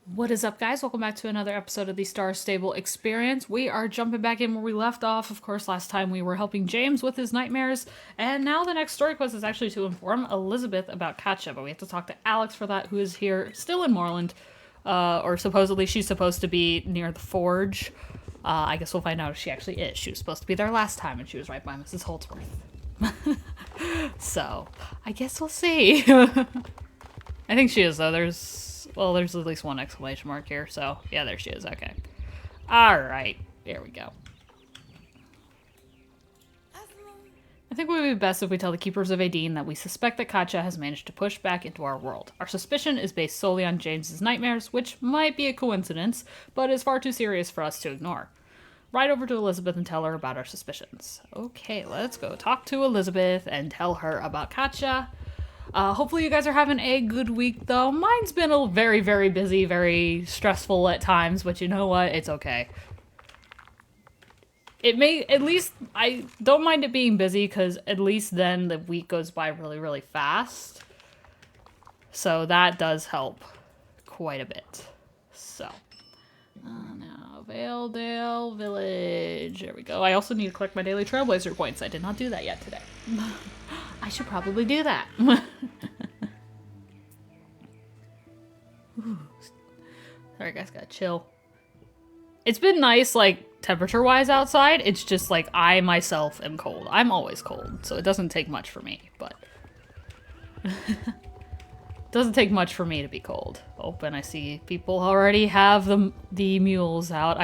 What is up, guys? Welcome back to another episode of the Star Stable Experience. We are jumping back in where we left off. Of course, last time we were helping James with his nightmares, and now the next story quest is actually to inform Elizabeth about Katja, but we have to talk to Alex for that, who is here still in Moreland, or supposedly she's supposed to be near the forge. I guess we'll find out if she actually is. She was supposed to be there last time, and she was right by Mrs. Holdsworth. So, I guess we'll see. I think she is, though. There's at least one exclamation mark here, so yeah, there she is. Okay. Alright, there we go. I think it would be best if we tell the Keepers of Aideen that we suspect that Katja has managed to push back into our world. Our suspicion is based solely on James's nightmares, which might be a coincidence, but is far too serious for us to ignore. Ride over to Elizabeth and tell her about our suspicions. Okay, let's go talk to Elizabeth and tell her about Katja. Hopefully you guys are having a good week, though. Mine's been a very, very busy, very stressful at times, but you know what? It's okay. At least, I don't mind it being busy, because at least then the week goes by really, really fast. So that does help quite a bit. So, now, Valedale Village. There we go. I also need to collect my daily Trailblazer points. I did not do that yet today. I should probably do that. Sorry guys, gotta chill. It's been nice, like, temperature-wise outside. It's just, like, I myself am cold. I'm always cold, so it doesn't take much for me, but... It doesn't take much for me to be cold. Oh, and I see people already have the mules out.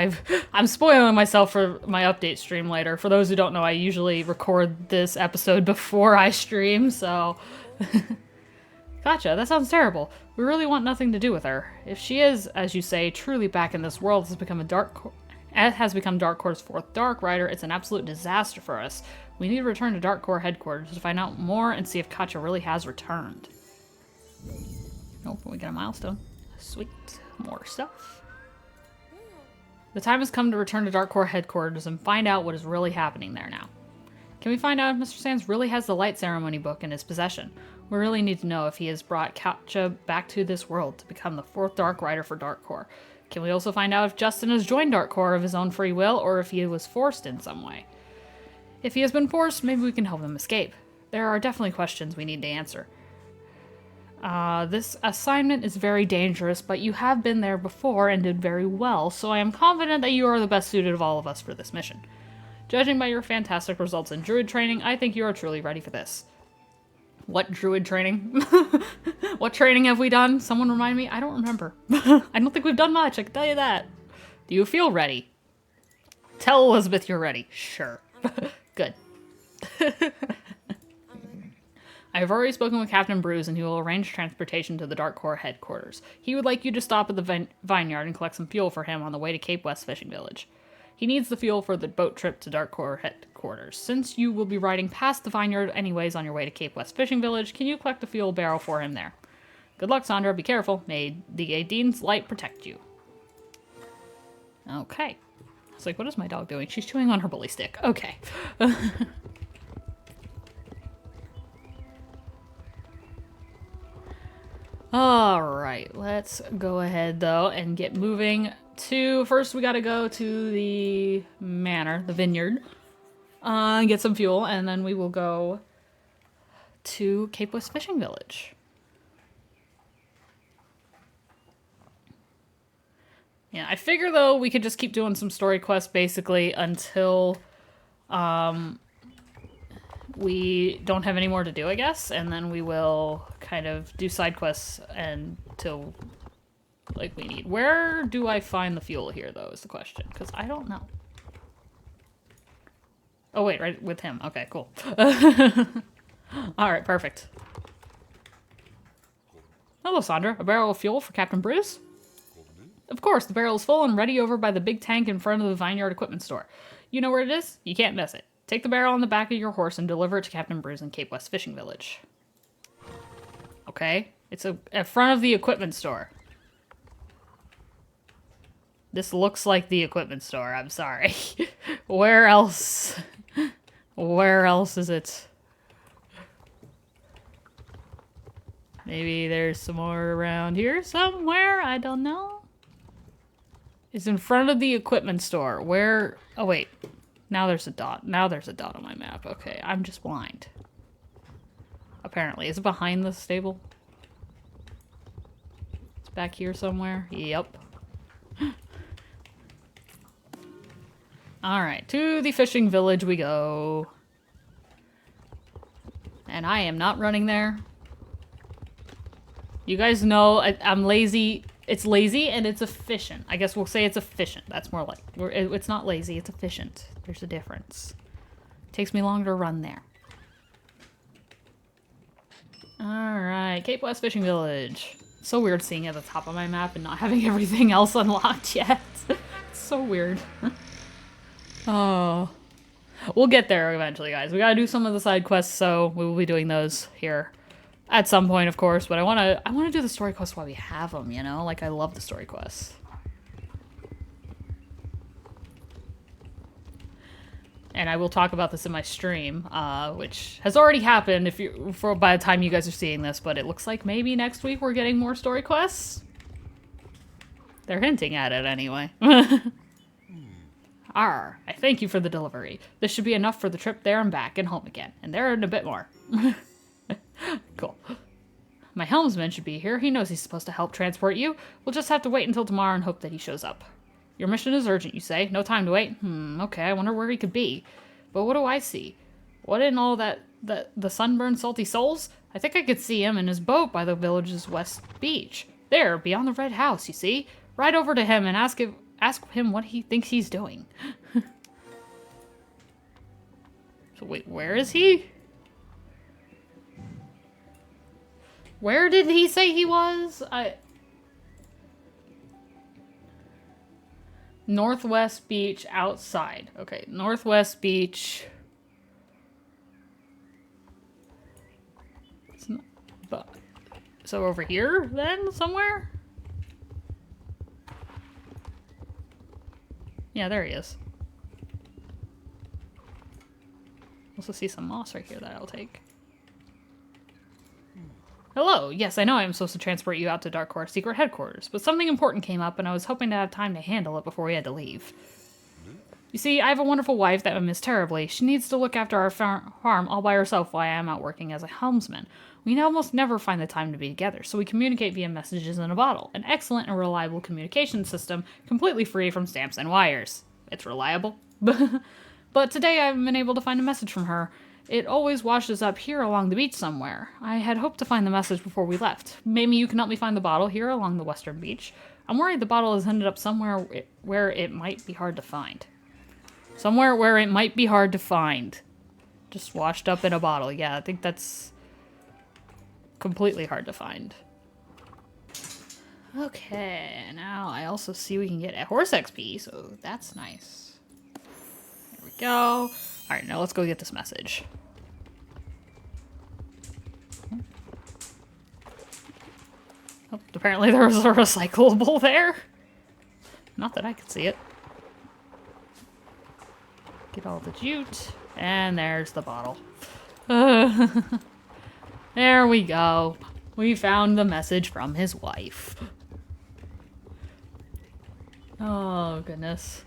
I'm spoiling myself for my update stream later. For those who don't know, I usually record this episode before I stream, so... Gotcha, that sounds terrible. We really want nothing to do with her. If she is, as you say, truly back in this world, has become Dark Core's fourth Dark Rider, it's an absolute disaster for us. We need to return to Dark Core headquarters to find out more and see if Katja really has returned. Oh, we got a milestone. Sweet. More stuff. The time has come to return to Dark Core headquarters and find out what is really happening there now. Can we find out if Mr. Sands really has the light ceremony book in his possession? We really need to know if he has brought Katja back to this world to become the fourth Dark Rider for Dark Core. Can we also find out if Justin has joined Dark Core of his own free will, or if he was forced in some way? If he has been forced, maybe we can help him escape. There are definitely questions we need to answer. This assignment is very dangerous, but you have been there before and did very well, so I am confident that you are the best suited of all of us for this mission. Judging by your fantastic results in druid training, I think you are truly ready for this. What druid training? What training have we done? Someone remind me? I don't remember. I don't think we've done much, I can tell you that. Do you feel ready? Tell Elizabeth you're ready. Sure. Good. I have already spoken with Captain Bruce, and he will arrange transportation to the Dark Core headquarters. He would like you to stop at the vineyard and collect some fuel for him on the way to Cape West Fishing Village. He needs the fuel for the boat trip to Dark Core headquarters. Since you will be riding past the vineyard anyways on your way to Cape West Fishing Village, can you collect the fuel barrel for him there? Good luck, Sandra. Be careful. May the Aideen's light protect you. Okay. It's like, what is my dog doing? She's chewing on her bully stick. Okay. Alright, let's go ahead, though, and get moving to... First, we gotta go to the manor, the vineyard, and get some fuel, and then we will go to Cape West Fishing Village. Yeah, I figure, though, we could just keep doing some story quests, basically, until... we don't have any more to do, I guess, and then we will kind of do side quests until, like, we need. Where do I find the fuel here, though, is the question, because I don't know. Oh, wait, right with him. Okay, cool. Alright, perfect. Hello, Sandra. A barrel of fuel for Captain Bruce? Of course, the barrel is full and ready over by the big tank in front of the Vineyard Equipment Store. You know where it is? You can't miss it. Take the barrel on the back of your horse and deliver it to Captain Bruce in Cape West Fishing Village. Okay. It's at front of the equipment store. This looks like the equipment store, I'm sorry. Where else? Where else is it? Maybe there's some more around here somewhere, I don't know. is in front of the equipment store. Where? Oh, wait. Now there's a dot. Now there's a dot on my map. Okay, I'm just blind. Apparently. Is it behind the stable? It's back here somewhere? Yep. Alright, to the fishing village we go. And I am not running there. You guys know I'm lazy. It's lazy and it's efficient. I guess we'll say it's efficient. That's more like... It's not lazy, it's efficient. There's a difference. It takes me longer to run there. Alright, Cape West Fishing Village. So weird seeing it at the top of my map and not having everything else unlocked yet. It's so weird. Oh. We'll get there eventually, guys. We gotta do some of the side quests, so we will be doing those here. At some point, of course, but I wanna do the story quests while we have them, you know? Like, I love the story quests. And I will talk about this in my stream, which has already happened by the time you guys are seeing this, but it looks like maybe next week we're getting more story quests. They're hinting at it anyway. Arr, I thank you for the delivery. This should be enough for the trip there and back and home again, and there and a bit more. Cool. My helmsman should be here. He knows he's supposed to help transport you. We'll just have to wait until tomorrow and hope that he shows up. Your mission is urgent, you say? No time to wait? Okay, I wonder where he could be. But what do I see? What in all that, the sunburned salty souls? I think I could see him in his boat by the village's west beach. There, beyond the red house, you see? Ride over to him and ask him what he thinks he's doing. So wait, where is he? Where did he say he was? Northwest Beach outside. Okay, Northwest Beach. It's not, but, so over here then, somewhere? Yeah, there he is. Also see some moss right here that I'll take. Hello, yes, I know I'm supposed to transport you out to Dark Horse secret headquarters, but something important came up and I was hoping to have time to handle it before we had to leave. You see, I have a wonderful wife that I miss terribly. She needs to look after our farm all by herself while I am out working as a helmsman. We almost never find the time to be together, so we communicate via messages in a bottle. An excellent and reliable communication system, completely free from stamps and wires. It's reliable. But today I haven't been able to find a message from her. It always washes up here along the beach somewhere. I had hoped to find the message before we left. Maybe you can help me find the bottle here along the western beach. I'm worried the bottle has ended up somewhere where it might be hard to find. Somewhere where it might be hard to find. Just washed up in a bottle. Yeah, I think that's completely hard to find. Okay, now I also see we can get a horse XP, so that's nice. There we go. Alright, now let's go get this message. Oh, apparently there was a recyclable there. Not that I could see it. Get all the jute. And there's the bottle. There we go. We found the message from his wife. Oh, goodness.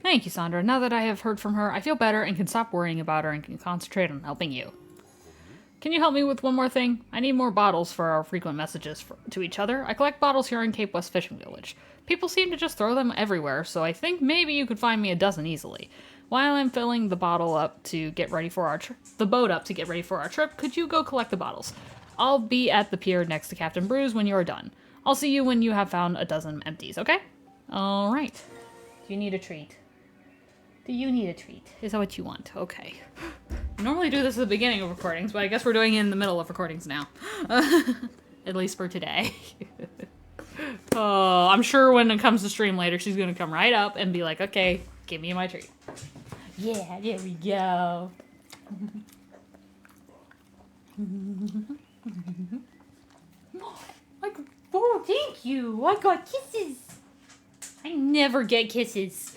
Thank you, Sandra. Now that I have heard from her, I feel better and can stop worrying about her and can concentrate on helping you. Can you help me with one more thing? I need more bottles for our frequent messages to each other. I collect bottles here in Cape West Fishing Village. People seem to just throw them everywhere, so I think maybe you could find me a dozen easily. While I'm filling the bottle up to get ready for our the boat up to get ready for our trip, could you go collect the bottles? I'll be at the pier next to Captain Bruce when you're done. I'll see you when you have found a dozen empties, okay? All right. Do you need a treat? Do you need a treat? Is that what you want? Okay. I normally do this at the beginning of recordings, but I guess we're doing it in the middle of recordings now. At least for today. Oh, I'm sure when it comes to stream later, she's going to come right up and be like, okay, give me my treat. Yeah, there we go. Oh, thank you. I got kisses. I never get kisses.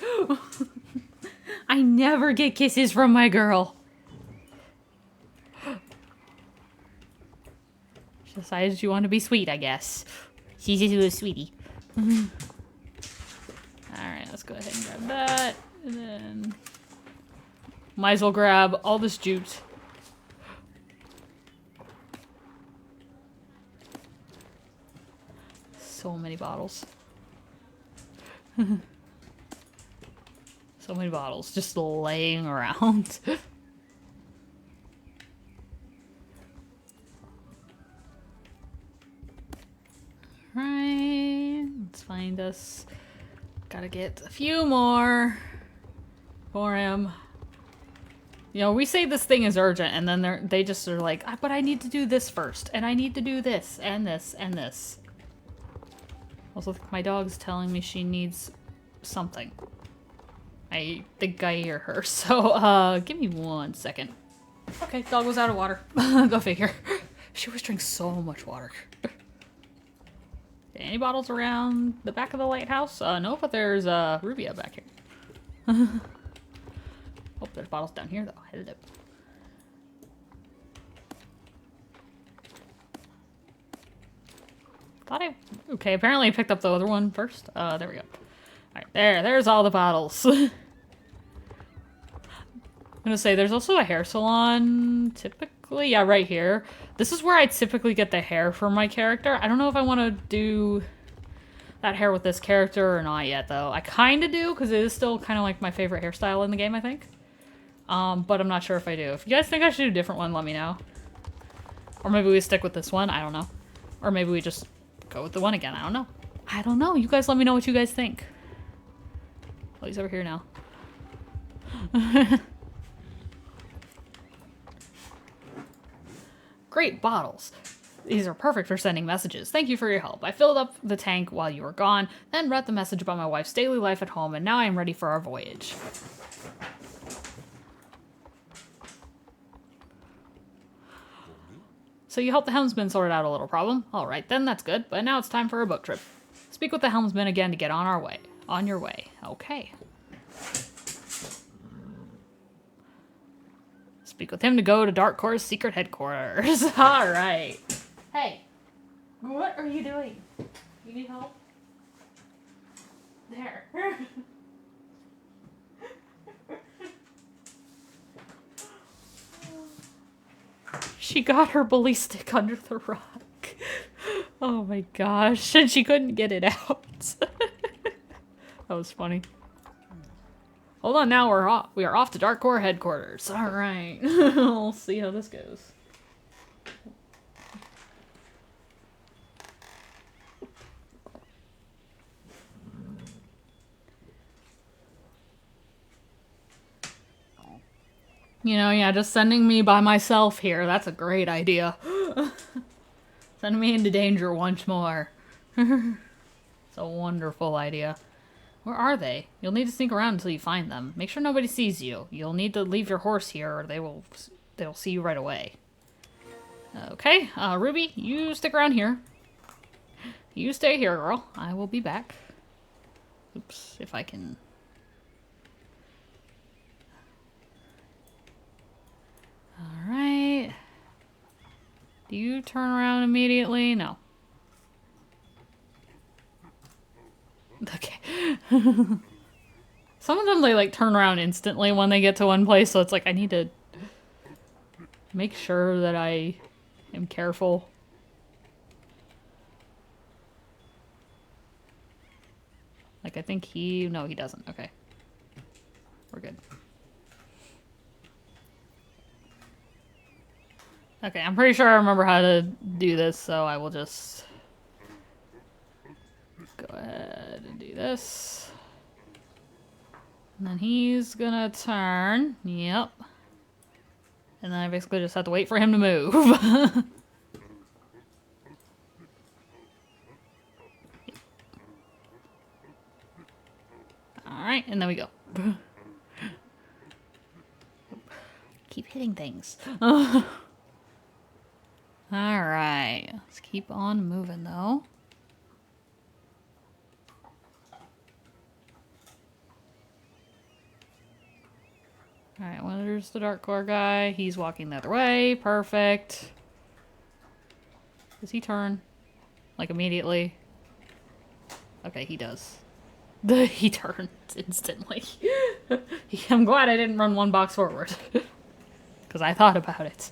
I never get kisses from my girl. She decided you want to be sweet, I guess. She's just a little sweetie. Alright, let's go ahead and grab that. And then... might as well grab all this jute. So many bottles. So many bottles just laying around. Right, let's find us. Gotta get a few more for him. You know, we say this thing is urgent, and then they just are like, but I need to do this first, and I need to do this, and this, and this. Also, my dog's telling me she needs something. I think I hear her, so, give me 1 second. Okay, dog was out of water. Go figure. She always drinks so much water. Any bottles around the back of the lighthouse? No, but there's, Rubia back here. Oh, there's bottles down here, though. Hello. Okay, apparently I picked up the other one first. There we go. Alright, there's all the bottles. I'm gonna say, there's also a hair salon, typically. Yeah, right here. This is where I typically get the hair for my character. I don't know if I want to do that hair with this character or not yet, though. I kind of do, because it is still kind of like my favorite hairstyle in the game, I think. But I'm not sure if I do. If you guys think I should do a different one, let me know. Or maybe we stick with this one, I don't know. Or maybe we just go with the one again, I don't know. I don't know, you guys let me know what you guys think. Oh, he's over here now. Great bottles. These are perfect for sending messages. Thank you for your help. I filled up the tank while you were gone, then read the message about my wife's daily life at home, and now I am ready for our voyage. So you helped the helmsman sort out a little problem. Alright then, that's good. But now it's time for a boat trip. Speak with the helmsman again to get on our way. On your way. Okay. Speak with him to go to Dark Core's secret headquarters. Alright. Hey. What are you doing? You need help? There. She got her ballistic under the rock. Oh my gosh. And she couldn't get it out. That was funny. Hold on, now we're off. We are off to Dark Core headquarters. Alright. We'll see how this goes. You know, yeah, just sending me by myself here. That's a great idea. Send me into danger once more. It's a wonderful idea. Where are they? You'll need to sneak around until you find them. Make sure nobody sees you. You'll need to leave your horse here or they'll see you right away. Okay, Ruby, you stick around here. You stay here, girl. I will be back. Oops, if I can... Alright. Do you turn around immediately? No. Okay. Some of them, they like turn around instantly when they get to one place, so it's like I need to make sure that I am careful. Like I think no, he doesn't. Okay. We're good. Okay, I'm pretty sure I remember how to do this, so I will just go ahead and do this. And then he's gonna turn. Yep. And then I basically just have to wait for him to move. Alright, and then we go. Keep hitting things. Alright, let's keep on moving though. Alright, well, there's the Dark Core guy. He's walking the other way. Perfect. Does he turn? Like, immediately? Okay, he does. He turns instantly. I'm glad I didn't run one box forward. Because I thought about it.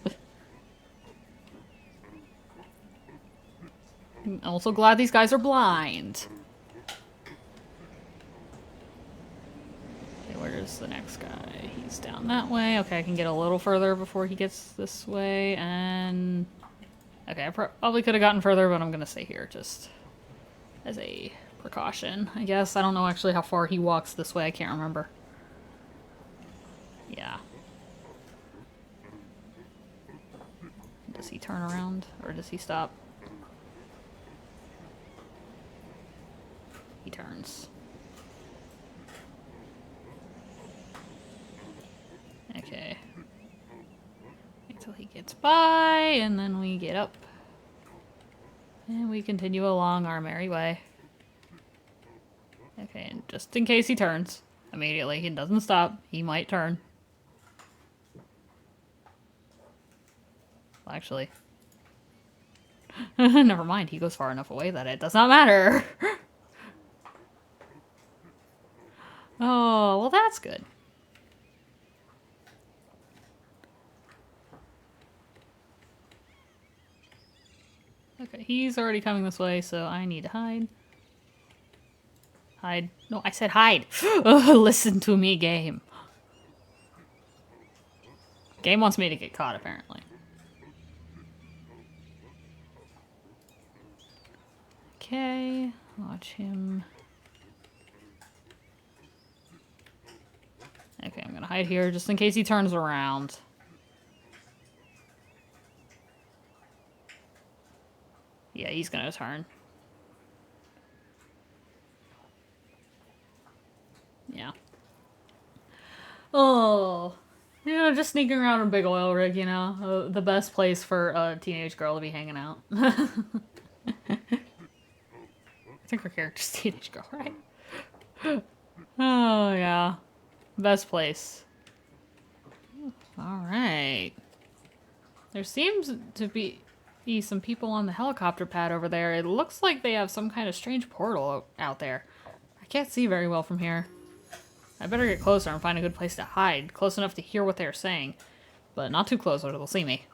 I'm also glad these guys are blind. Okay, where's the next guy? He's down that way. Okay, I can get a little further before he gets this way, and... Okay, I probably could have gotten further, but I'm gonna stay here just as a precaution, I guess. I don't know actually how far he walks this way. I can't remember. Yeah. Does he turn around, or does he stop? He turns. Okay. Until he gets by, and then we get up. And we continue along our merry way. Okay, and just in case he turns immediately, he doesn't stop, he might turn. Well, actually, never mind, he goes far enough away that it does not matter. Oh, well that's good. Okay, he's already coming this way, so I need to hide. Hide. No, I said hide. Listen to me, game. Game wants me to get caught, apparently. Okay, watch him. Okay, I'm gonna hide here just in case he turns around. Yeah, he's gonna turn. Yeah. Oh. You know, just sneaking around in a big oil rig, you know? The best place for a teenage girl to be hanging out. I think her character's teenage girl, right? Oh, yeah. Best place. Alright. There seems to be some people on the helicopter pad over there. It looks like they have some kind of strange portal out there. I can't see very well from here. I better get closer and find a good place to hide, close enough to hear what they're saying. But not too close or they'll see me.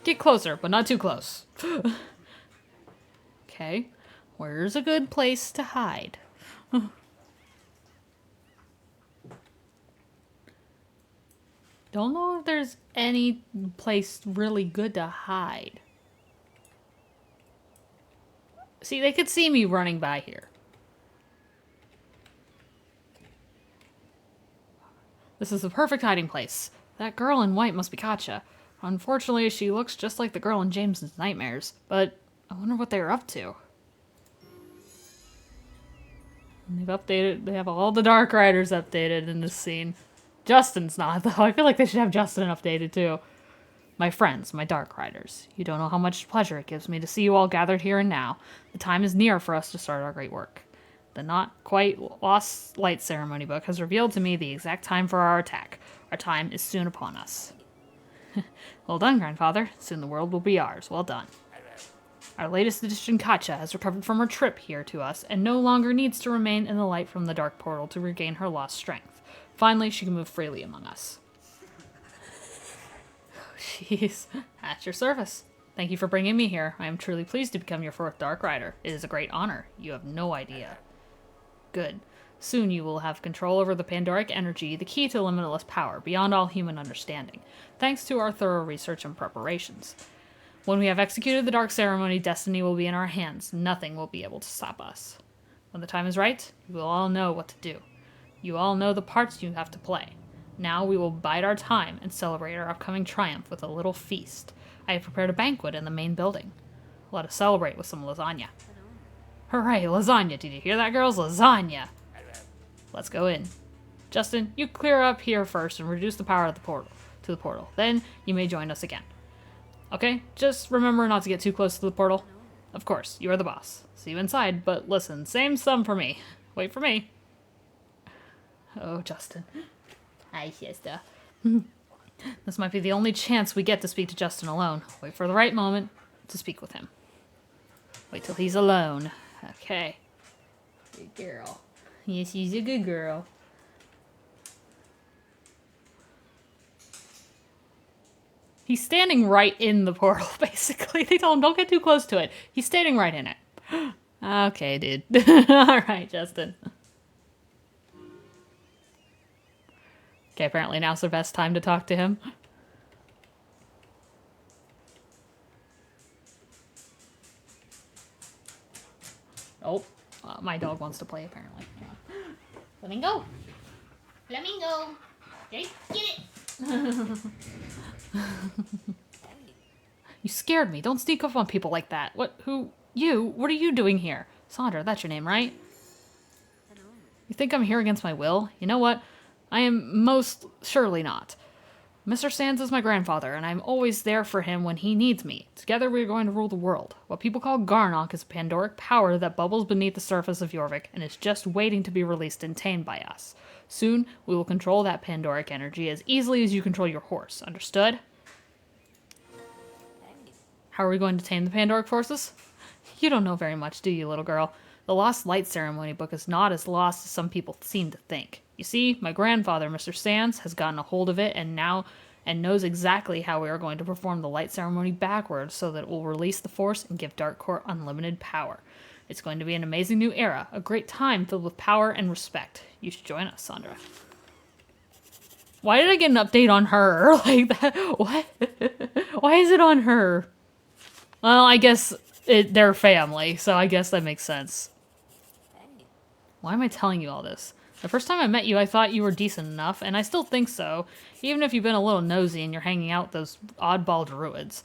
Get closer, but not too close. Okay, where's a good place to hide? Don't know if there's any place really good to hide. See, they could see me running by here. This is the perfect hiding place. That girl in white must be Katja. Unfortunately, she looks just like the girl in James's nightmares, but I wonder what they're up to. And they've updated, they have all the Dark Riders updated in this scene. Justin's not, though. I feel like they should have Justin updated, too. My friends, my Dark Riders, you don't know how much pleasure it gives me to see you all gathered here and now. The time is near for us to start our great work. The not quite lost light ceremony book has revealed to me the exact time for our attack. Our time is soon upon us. Well done, grandfather. Soon the world will be ours. Well done. Our latest edition, Katja, has recovered from her trip here to us and no longer needs to remain in the light from the dark portal to regain her lost strength. Finally, she can move freely among us. Jeez, at your service. Thank you for bringing me here. I am truly pleased to become your fourth Dark Rider. It is a great honor. You have no idea. Good. Soon you will have control over the Pandoric energy, the key to limitless power, beyond all human understanding, thanks to our thorough research and preparations. When we have executed the Dark Ceremony, destiny will be in our hands. Nothing will be able to stop us. When the time is right, you will all know what to do. You all know the parts you have to play. Now we will bide our time and celebrate our upcoming triumph with a little feast. I have prepared a banquet in the main building. Let us celebrate with some lasagna. Hooray, lasagna. Did you hear that, girls? Lasagna. Let's go in. Justin, you clear up here first and reduce the power of the portal. Then you may join us again. Okay? Just remember not to get too close to the portal. Of course, you are the boss. See you inside, but listen, same sum for me. Wait for me. Oh, Justin. Hi, sister. This might be the only chance we get to speak to Justin alone. Wait for the right moment. to speak with him. Wait till he's alone. Okay. Good girl. Yes, she's a good girl. He's standing right in the portal, basically. They told him, don't get too close to it. He's standing right in it. Okay, dude. Alright, Justin. Okay, apparently now's the best time to talk to him. Oh, my dog wants to play, apparently. Let me go. Let me go. Get it. You scared me. Don't sneak up on people like that. What? Who? You? What are you doing here? Sandra, that's your name, right? You think I'm here against my will? You know what? I am most surely not. Mr. Sands is my grandfather, and I'm always there for him when he needs me. Together we are going to rule the world. What people call Garnock is a Pandoric power that bubbles beneath the surface of Jorvik and is just waiting to be released and tamed by us. Soon, we will control that Pandoric energy as easily as you control your horse. Understood? How are we going to tame the Pandoric forces? You don't know very much, do you, little girl? The Lost Light Ceremony book is not as lost as some people seem to think. You see, my grandfather, Mr. Sands, has gotten a hold of it and knows exactly how we are going to perform the Light Ceremony backwards so that it will release the Force and give Dark Court unlimited power. It's going to be an amazing new era, a great time filled with power and respect. You should join us, Sandra. Why did I get an update on her like that? What? Why is it on her? Well, I guess they're family, so I guess that makes sense. Why am I telling you all this? The first time I met you, I thought you were decent enough, and I still think so, even if you've been a little nosy and you're hanging out with those oddball druids.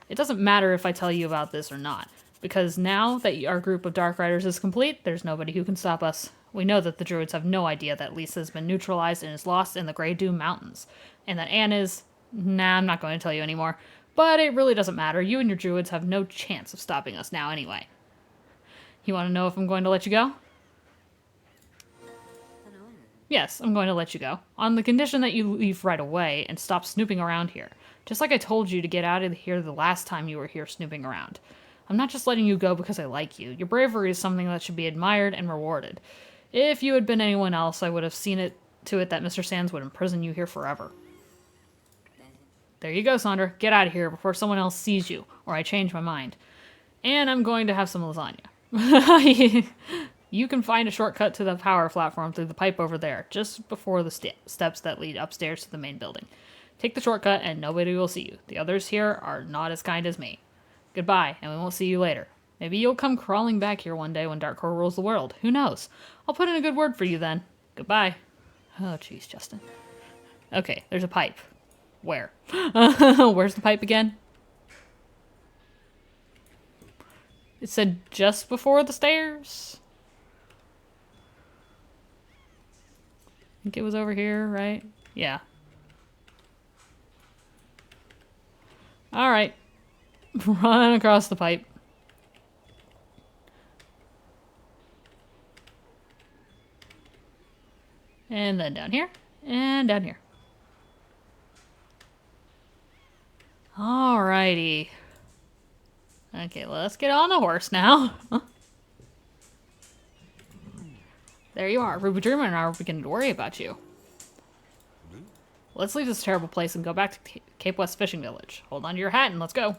It doesn't matter if I tell you about this or not, because now that our group of Dark Riders is complete, there's nobody who can stop us. We know that the druids have no idea that Lisa has been neutralized and is lost in the Grey Doom Mountains, and that Anne is... Nah, I'm not going to tell you anymore. But it really doesn't matter. You and your druids have no chance of stopping us now anyway. You want to know if I'm going to let you go? Yes, I'm going to let you go. On the condition that you leave right away and stop snooping around here. Just like I told you to get out of here the last time you were here snooping around. I'm not just letting you go because I like you. Your bravery is something that should be admired and rewarded. If you had been anyone else, I would have seen it to it that Mr. Sands would imprison you here forever. There you go, Sandra. Get out of here before someone else sees you, or I change my mind. And I'm going to have some lasagna. You can find a shortcut to the power platform through the pipe over there, just before the steps that lead upstairs to the main building. Take the shortcut and nobody will see you. The others here are not as kind as me. Goodbye, and we won't see you later. Maybe you'll come crawling back here one day when Dark Core rules the world. Who knows? I'll put in a good word for you then. Goodbye. Oh, jeez, Justin. Okay, there's a pipe. Where? Where's the pipe again? It said just before the stairs. I think it was over here, right? Yeah. Alright. Run across the pipe. And then down here. And down here. Alrighty. Okay, let's get on the horse now. There you are. Ruby Dreamer and I are beginning to worry about you. Let's leave this terrible place and go back to Cape West Fishing Village. Hold on to your hat and let's go.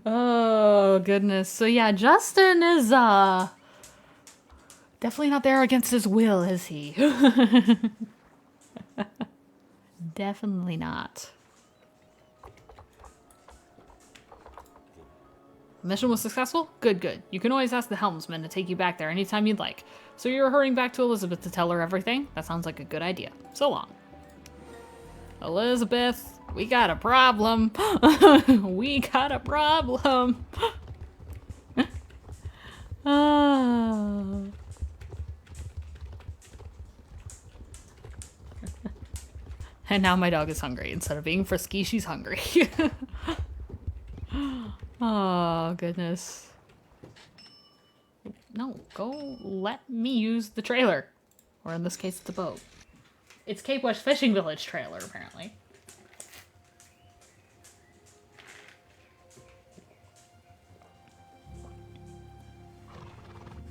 Oh, goodness. So yeah, Justin is, definitely not there against his will, is he? Definitely not. Mission was successful? Good, good. You can always ask the helmsman to take you back there anytime you'd like. So you're hurrying back to Elizabeth to tell her everything? That sounds like a good idea. So long. Elizabeth, we got a problem. We got a problem. Oh. And now my dog is hungry. Instead of being frisky, she's hungry. Oh, goodness. No, go let me use the trailer. Or in this case, the boat. It's Cape West Fishing Village trailer, apparently.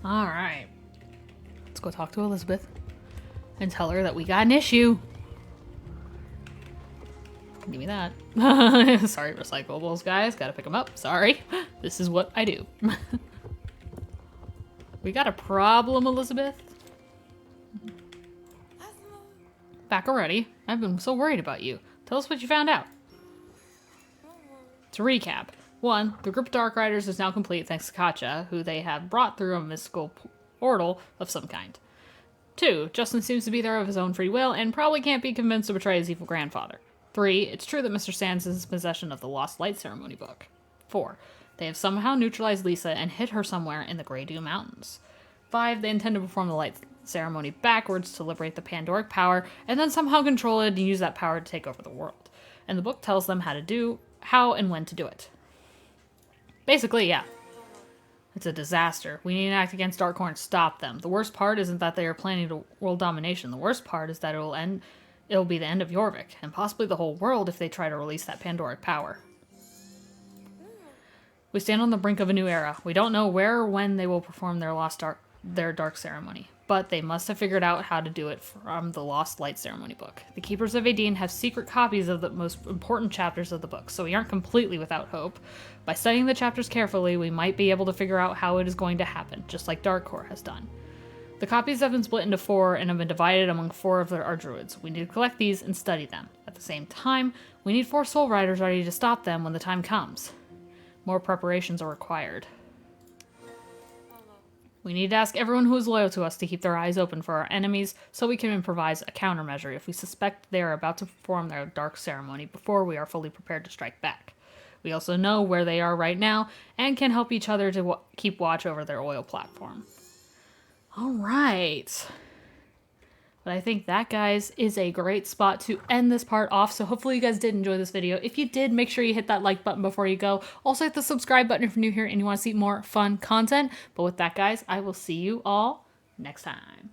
All right. Let's go talk to Elizabeth and tell her that we got an issue. Give me that. Sorry, recyclables, guys. Gotta pick them up. Sorry. This is what I do. We got a problem, Elizabeth. Back already? I've been so worried about you. Tell us what you found out. To recap. 1. The group of Dark Riders is now complete thanks to Katja, who they have brought through a mystical portal of some kind. 2. Justin seems to be there of his own free will and probably can't be convinced to betray his evil grandfather. 3. It's true that Mr. Sands is in possession of the Lost Light Ceremony book. 4. They have somehow neutralized Lisa and hid her somewhere in the Grey Dew Mountains. 5. They intend to perform the Light Ceremony backwards to liberate the Pandoric power and then somehow control it and use that power to take over the world. And the book tells them how and when to do it. Basically, yeah. It's a disaster. We need to act against Darkhorn and stop them. The worst part isn't that they are planning world domination. The worst part is that it'll be the end of Jorvik, and possibly the whole world if they try to release that Pandoric power. We stand on the brink of a new era. We don't know where or when they will perform their dark ceremony, but they must have figured out how to do it from the Lost Light Ceremony book. The Keepers of Aideen have secret copies of the most important chapters of the book, so we aren't completely without hope. By studying the chapters carefully, we might be able to figure out how it is going to happen, just like Darkcore has done. The copies have been split into 4 and have been divided among 4 of our druids. We need to collect these and study them. At the same time, we need 4 soul riders ready to stop them when the time comes. More preparations are required. We need to ask everyone who is loyal to us to keep their eyes open for our enemies so we can improvise a countermeasure if we suspect they are about to perform their dark ceremony before we are fully prepared to strike back. We also know where they are right now and can help each other to keep watch over their oil platform. All right. But I think that, guys, is a great spot to end this part off. So hopefully you guys did enjoy this video. If you did, make sure you hit that like button before you go. Also hit the subscribe button if you're new here and you want to see more fun content. But with that, guys, I will see you all next time.